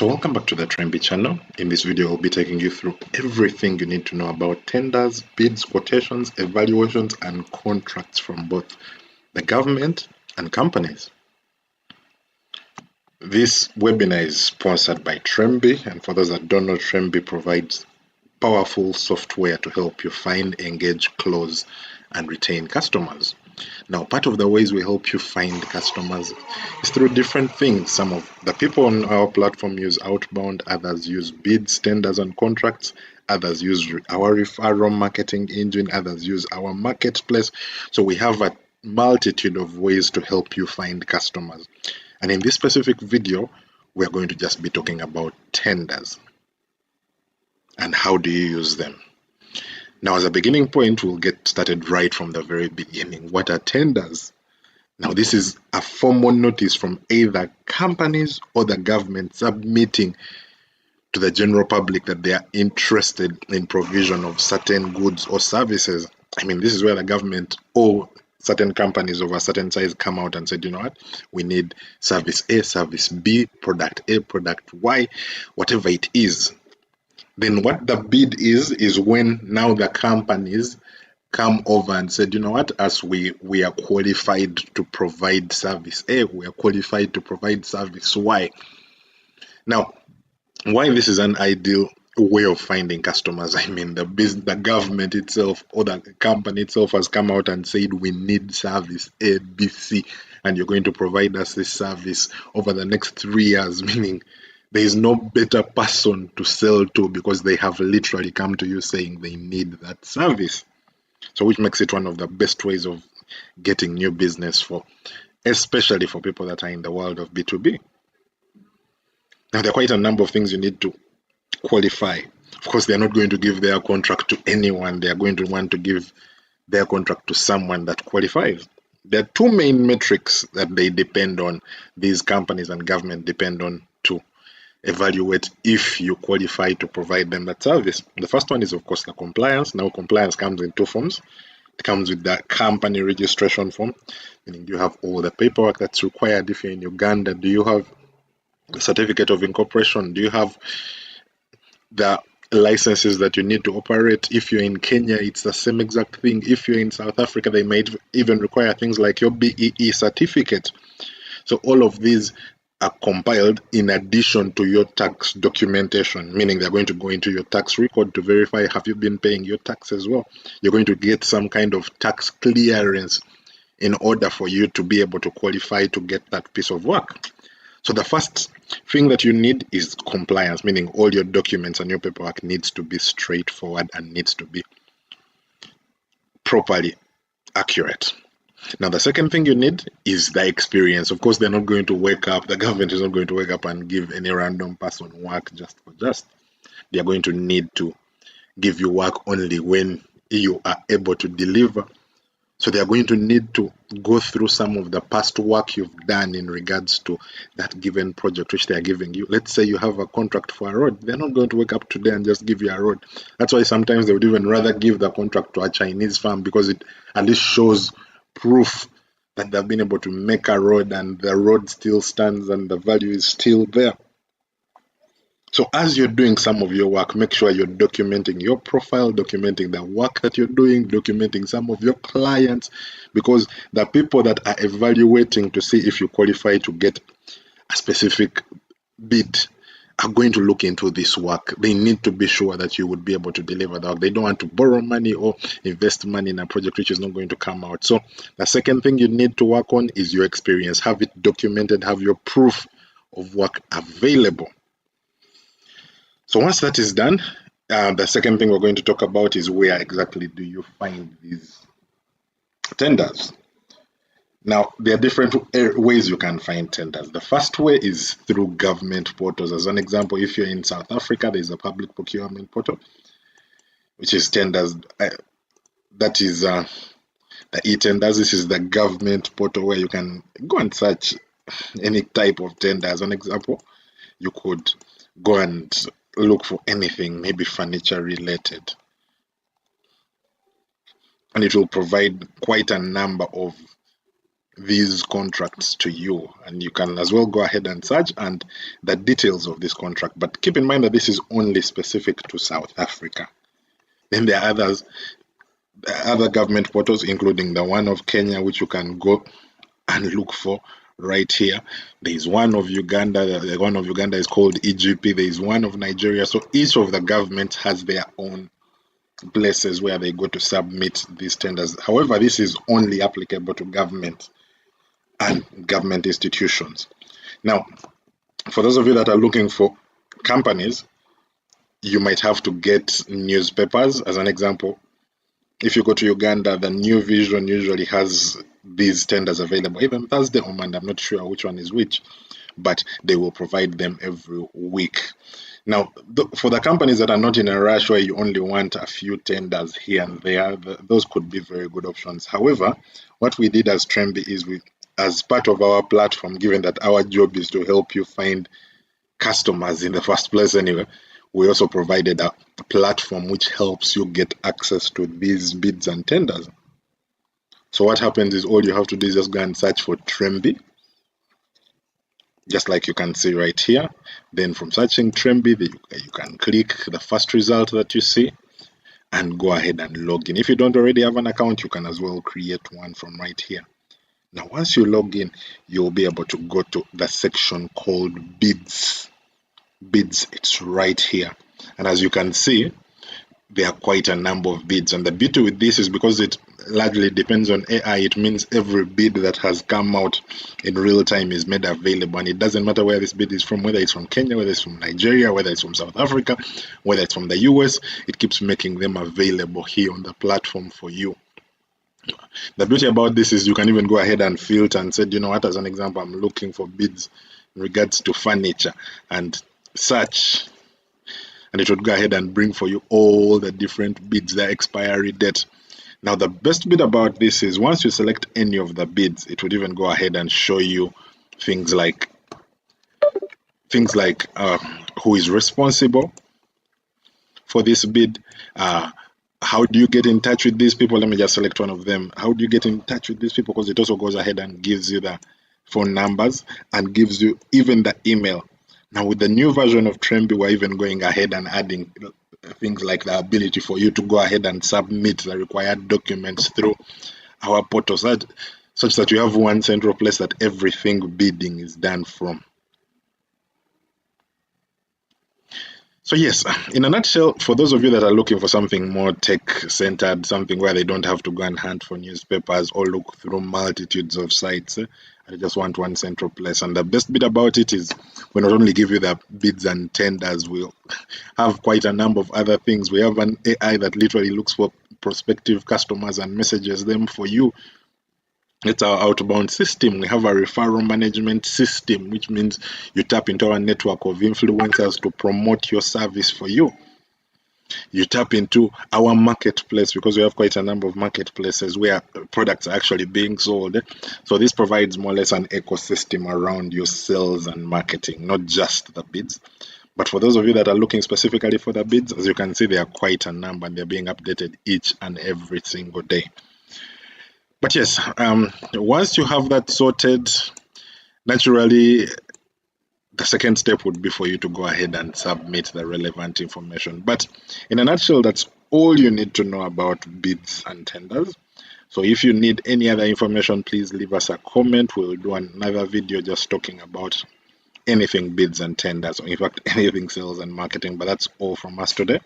So welcome back to the Tremby channel. In this video, I'll be taking you through everything you need to know about tenders, bids, quotations, evaluations, and contracts from both the government and companies. This webinar is sponsored by Tremby, and for those that don't know, Tremby provides powerful software to help you find, engage, close, and retain customers. Now, part of the ways we help you find customers is through different things. Some of the people on our platform use outbound, others use bids, tenders, and contracts, others use our referral marketing engine, others use our marketplace. So we have a multitude of ways to help you find customers. And in this specific video, we're going to just be talking about tenders and how do you use them. Now, as a beginning point, we'll get started right from the very beginning. What are tenders? Now, this is a formal notice from either companies or the government submitting to the general public that they are interested in provision of certain goods or services. I mean, this is where the government or certain companies of a certain size come out and said, you know what, we need service A, service B, product A, product Y, whatever it is. Then what the bid is when now the companies come over and said, you know what, as we are qualified to provide service A, we are qualified to provide service Y. Now, why this is an ideal way of finding customers, I mean, the government itself or the company itself has come out and said we need service A, B, C, and you're going to provide us this service over the next 3 years, meaning there is no better person to sell to because they have literally come to you saying they need that service. So which makes it one of the best ways of getting new business especially for people that are in the world of B2B. Now, there are quite a number of things you need to qualify. Of course, they're not going to give their contract to anyone. They are going to want to give their contract to someone that qualifies. There are two main metrics that they depend on, these companies and government depend on to evaluate if you qualify to provide them that service. The first one is, of course, the compliance. Now, compliance comes in two forms. It comes with the company registration form, meaning you have all the paperwork that's required. If you're in Uganda, do you have the certificate of incorporation? Do you have the licenses that you need to operate? If you're in Kenya, it's the same exact thing. If you're in South Africa, they might even require things like your BEE certificate. So all of these are compiled in addition to your tax documentation, meaning they're going to go into your tax record to verify have you been paying your tax as well. You're going to get some kind of tax clearance in order for you to be able to qualify to get that piece of work. So the first thing that you need is compliance, meaning all your documents and your paperwork needs to be straightforward and needs to be properly accurate. Now, the second thing you need is the experience. Of course, they're not going to wake up, the government is not going to wake up and give any random person work just for just. They're going to need to give you work only when you are able to deliver. So they're going to need to go through some of the past work you've done in regards to that given project which they are giving you. Let's say you have a contract for a road. They're not going to wake up today and just give you a road. That's why sometimes they would even rather give the contract to a Chinese firm because it at least shows proof that they've been able to make a road and the road still stands and the value is still there. So as you're doing some of your work, make sure you're documenting your profile, documenting the work that you're doing, documenting some of your clients, because the people that are evaluating to see if you qualify to get a specific bid are going to look into this work. They need to be sure that you would be able to deliver that. They don't want to borrow money or invest money in a project which is not going to come out. So the second thing you need to work on is your experience. Have it documented, have your proof of work available. So once that is done, the second thing we're going to talk about is where exactly do you find these tenders. Now, there are different ways you can find tenders. The first way is through government portals. As an example, if you're in South Africa, there's a public procurement portal, which is tenders. That is the e-tenders. This is the government portal where you can go and search any type of tender. As an example, you could go and look for anything, maybe furniture related. And it will provide quite a number of these contracts to you, and you can as well go ahead and search and the details of this contract. But keep in mind that this is only specific to South Africa. Then there are other government portals, including the one of Kenya, which you can go and look for right here. There is one of Uganda. The one of Uganda is called EGP. There is one of Nigeria. So each of the governments has their own places where they go to submit these tenders. However, this is only applicable to government and government institutions. Now, for those of you that are looking for companies, you might have to get newspapers. As an example, if you go to Uganda, the New Vision usually has these tenders available. Even Thursday or Monday, I'm not sure which one is which, but they will provide them every week. Now, for the companies that are not in a rush where you only want a few tenders here and there, those could be very good options. However, what we did as Tremby is as part of our platform, given that our job is to help you find customers in the first place anyway, we also provided a platform which helps you get access to these bids and tenders. So what happens is all you have to do is just go and search for Tremby, just like you can see right here. Then from searching Tremby, you can click the first result that you see and go ahead and log in. If you don't already have an account, you can as well create one from right here. Now, once you log in, you'll be able to go to the section called bids. Bids, it's right here. And as you can see, there are quite a number of bids. And the beauty with this is because it largely depends on AI, it means every bid that has come out in real time is made available. And it doesn't matter where this bid is from, whether it's from Kenya, whether it's from Nigeria, whether it's from South Africa, whether it's from the US, it keeps making them available here on the platform for you. The beauty about this is you can even go ahead and filter and say, you know what, as an example, I'm looking for bids in regards to furniture, and search, and it would go ahead and bring for you all the different bids, their expiry date. Now, the best bit about this is once you select any of the bids, it would even go ahead and show you things like who is responsible for this bid. How do you get in touch with these people? Let me just select one of them. How do you get in touch with these people? Because it also goes ahead and gives you the phone numbers and gives you even the email. Now, with the new version of Tremby, we're even going ahead and adding things like the ability for you to go ahead and submit the required documents through our portal, such that you have one central place that everything bidding is done from. So yes, in a nutshell, for those of you that are looking for something more tech-centered, something where they don't have to go and hunt for newspapers or look through multitudes of sites, I just want one central place. And the best bit about it is we not only give you the bids and tenders, we'll have quite a number of other things. We have an AI that literally looks for prospective customers and messages them for you. It's our outbound system. We have a referral management system, which means you tap into our network of influencers to promote your service for you. You tap into our marketplace because we have quite a number of marketplaces where products are actually being sold. So this provides more or less an ecosystem around your sales and marketing, not just the bids. But for those of you that are looking specifically for the bids, as you can see, there are quite a number and they're being updated each and every single day. But yes, once you have that sorted, naturally, the second step would be for you to go ahead and submit the relevant information. But in a nutshell, that's all you need to know about bids and tenders. So if you need any other information, please leave us a comment. We'll do another video just talking about anything bids and tenders, or in fact, anything sales and marketing. But that's all from us today.